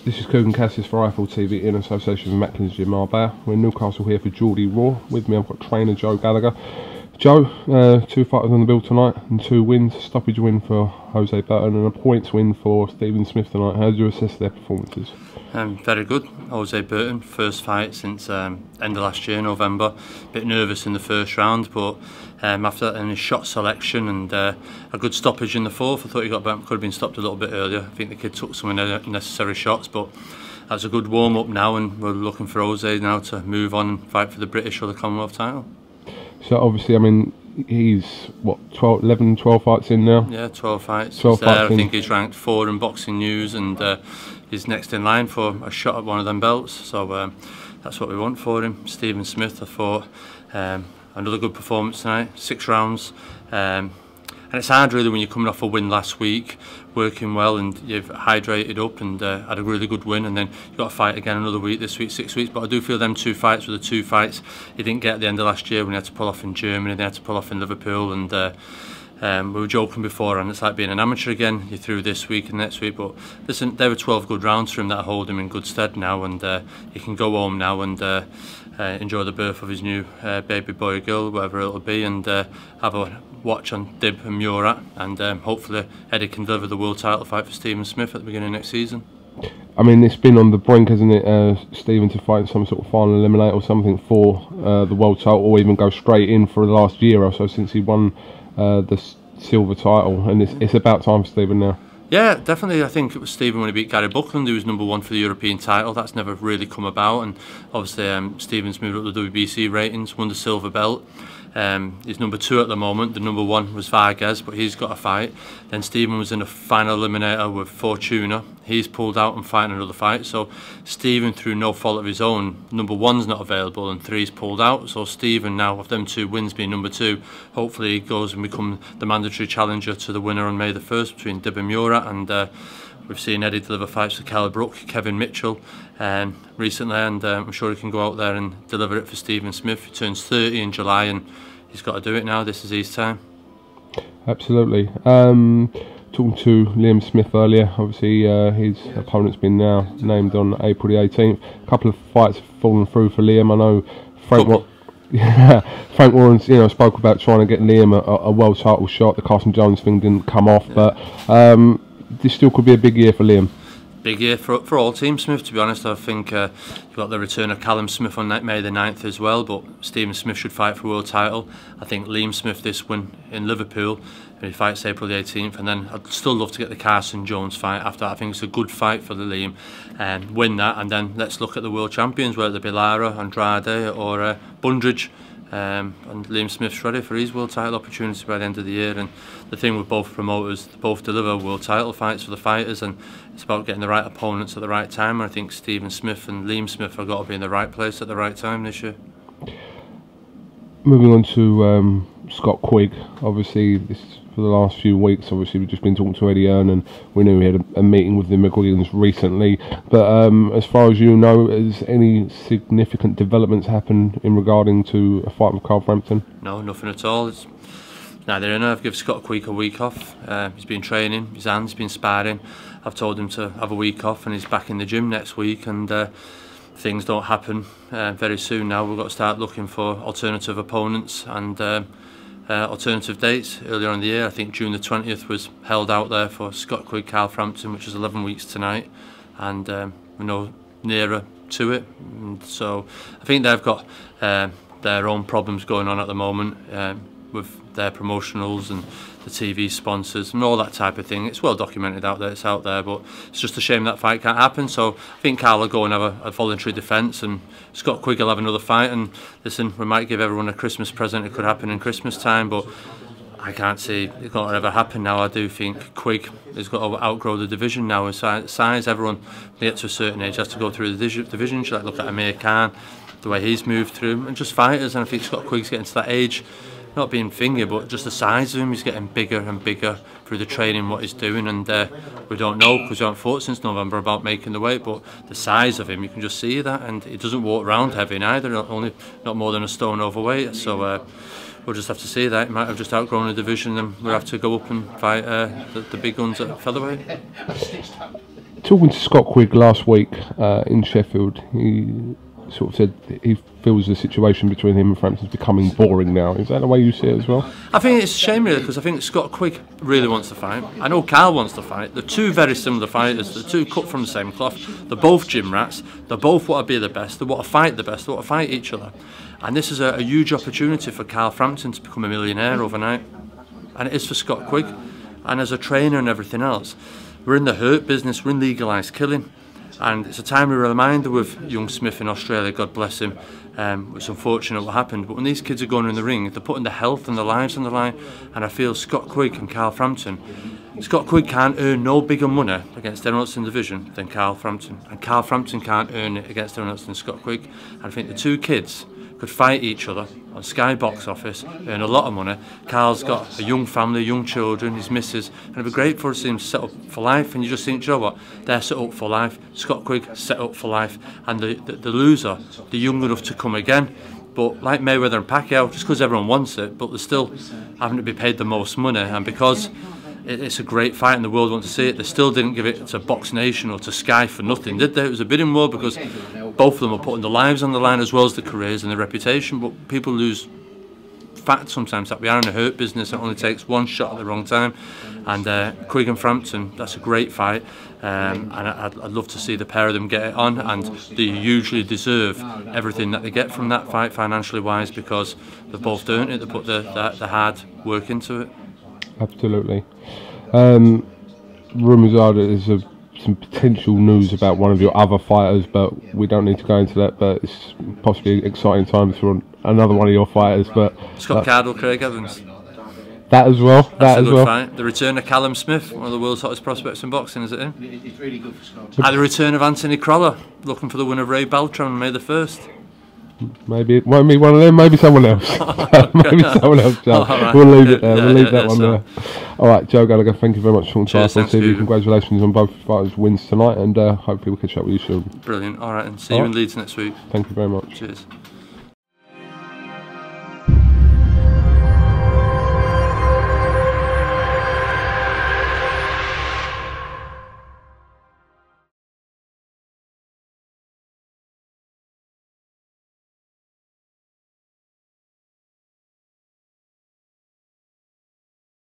This is QUIGG and Cassius for IFL TV in association with Macklin's Gym Marbella. We're in Newcastle here for Geordie Raw. With me I've got trainer Joe Gallagher. Joe, 2 fighters on the bill tonight and 2 wins. Stoppage win for HOSEA BURTON and a points win for Stephen Smith tonight. How do you assess their performances? Very good. HOSEA BURTON, first fight since end of last year, November. Bit nervous in the first round, but after that, in his shot selection and a good stoppage in the fourth, I thought he could have been stopped a little bit earlier. I think the kid took some unnecessary shots, but that's a good warm up now, and we're looking for HOSEA now to move on and fight for the British or the Commonwealth title. So obviously, I mean, he's what, 11, 12 fights in now? Yeah, 12 fights. 12 fights I think he's ranked 4 in Boxing News, and he's next in line for a shot at one of them belts. So that's what we want for him. Stephen Smith, I thought, another good performance tonight. 6 rounds. And it's hard really when you're coming off a win last week, working well, and you've hydrated up and had a really good win, and then you've got to fight again another week this week, 6 weeks. But I do feel them 2 fights were the 2 fights he didn't get at the end of last year when he had to pull off in Germany, they had to pull off in Liverpool, and we were joking before, and it's like being an amateur again. You're through this week and next week, but listen, there were 12 good rounds for him that hold him in good stead now, and he can go home now and enjoy the birth of his new baby boy or girl, whatever it'll be, and have a watch on Dib and Murat, and hopefully Eddie can deliver the world title fight for Stephen Smith at the beginning of next season. I mean, it's been on the brink, hasn't it, Stephen, to fight some sort of final eliminator or something for the world title, or even go straight in for the last year or so since he won the silver title, and it's about time for Stephen now. Yeah, definitely. I think it was Stephen when he beat Gary Buckland, who was #1 for the European title. That's never really come about, and obviously Stephen's moved up the WBC ratings, won the silver belt. He's #2 at the moment. The #1 was Vargas, but he's got a fight. Then Stephen was in a final eliminator with Fortuna. He's pulled out and fighting another fight. So Stephen, through no fault of his own, #1's not available and 3's pulled out. So Stephen now, with them 2 wins being #2, hopefully he goes and becomes the mandatory challenger to the winner on May the 1st between Dib and Murat. And we've seen Eddie deliver fights for Kell Brook, Kevin Mitchell recently, and I'm sure he can go out there and deliver it for Stephen Smith. He turns 30 in July, and he's got to do it now. This is his time. Absolutely. Talking to Liam Smith earlier, obviously his opponent's been now named on April the 18th. A couple of fights have fallen through for Liam. I know Frank Warren, spoke about trying to get Liam a world title shot. The Carson Jones thing didn't come off, but this still could be a big year for Liam. Big year for all teams, Smith, to be honest. I think you've got the return of Callum Smith on May the 9th as well, but Stephen Smith should fight for world title. I think Liam Smith this win in Liverpool, and he fights April the 18th, and then I'd still love to get the Carson Jones fight after that. I think it's a good fight for the Liam, and win that, and then let's look at the world champions, whether it be Lara, Andrade or Bundridge. And Liam Smith's ready for his world title opportunity by the end of the year. And the thing with both promoters, they both deliver world title fights for the fighters, and it's about getting the right opponents at the right time. And I think Stephen Smith and Liam Smith have got to be in the right place at the right time this year. Moving on to Scott Quigg, obviously this for the last few weeks, obviously we've just been talking to Eddie Earn, and we knew we had a meeting with the McGuigans recently, but as far as you know, has any significant developments happened in regarding to a fight with Carl Frampton? No, nothing at all. It's neither in. I've given Scott Quigg a week off. He's been training, his hands been sparring. I've told him to have a week off, and he's back in the gym next week, and things don't happen very soon now. We've got to start looking for alternative opponents and alternative dates. Earlier in the year, I think June the 20th was held out there for Scott Quigg, Carl Frampton, which is 11 weeks tonight, and we're no nearer to it. And so I think they've got their own problems going on at the moment with their promotionals and the TV sponsors and all that type of thing. It's well documented out there, it's out there, but it's just a shame that fight can't happen. So I think Carl will go and have a voluntary defence, and Scott Quigg will have another fight. And listen, we might give everyone a Christmas present. It could happen in Christmas time, but I can't see it going to ever happen now. I do think Quigg has got to outgrow the division now in size. Everyone, when they get to a certain age, has to go through the divisions. Like look at Amir Khan, the way he's moved through, and just fighters. And I think Scott Quigg's getting to that age, not being finger, but just the size of him, he's getting bigger and bigger through the training, what he's doing, and we don't know because we haven't fought since November about making the weight, but the size of him, you can just see that, and he doesn't walk around heavy neither, not more than a stone overweight, so we'll just have to see that. He might have just outgrown the division, and we'll have to go up and fight the big guns at featherweight. Talking to Scott Quigg last week in Sheffield, he sort of said that he feels the situation between him and Frampton is becoming boring now. Is that the way you see it as well? I think it's a shame really, because I think Scott Quigg really wants to fight. I know Carl wants to fight. They're two very similar fighters. They're two cut from the same cloth. They're both gym rats. They both want to be the best. They want to fight the best. They want to fight each other. And this is a huge opportunity for Carl Frampton to become a millionaire overnight. And it is for Scott Quigg. And as a trainer and everything else, we're in the hurt business. We're in legalised killing. And it's a timely reminder with young Smith in Australia, God bless him. It's unfortunate what happened, but when these kids are going in the ring, they're putting their health and their lives on the line. And I feel Scott Quigg and Carl Frampton, Scott Quigg can't earn no bigger money against anyone else in the division than Carl Frampton, and Carl Frampton can't earn it against anyone else than Scott Quigg. And I think the two kids could fight each other on Sky Box Office, earn a lot of money. Carl's got a young family, young children, his missus, and it'd be great for us to see him set up for life. And you just think, you know what, they're set up for life. Scott Quigg set up for life, and the loser, they're young enough to come again. But like Mayweather and Pacquiao, just because everyone wants it, but they're still having to be paid the most money, and because it's a great fight and the world wants to see it, they still didn't give it to BoxNation or to Sky for nothing, did they? It was a bidding war because both of them are putting their lives on the line as well as their careers and their reputation. But people lose fact sometimes that we are in a hurt business. It only takes one shot at the wrong time. And Quigg and Frampton, that's a great fight. And I'd love to see the pair of them get it on, and they hugely deserve everything that they get from that fight financially wise, because they've both earned it. They put the hard work into it. Absolutely. Rumours are that there's some potential news about one of your other fighters, but we don't need to go into that. But it's possibly exciting times for another one of your fighters. But Scott Cardle, Craig Evans. That as well. That's a good fight. The return of Callum Smith, one of the world's hottest prospects in boxing, is it him? It's really good for Scott. And the return of Anthony Crolla, looking for the winner of Ray Beltran on May the 1st. Maybe it won't be one of them, maybe someone else. Maybe someone else, Joe. Right. We'll leave it there. We'll leave that one there. Alright, Joe Gallagher, thank you very much for talking to us on TV. Congratulations on both fighters' wins tonight, and hopefully we'll catch up with you soon. Brilliant. Alright, and see you in Leeds next week. Thank you very much. Cheers.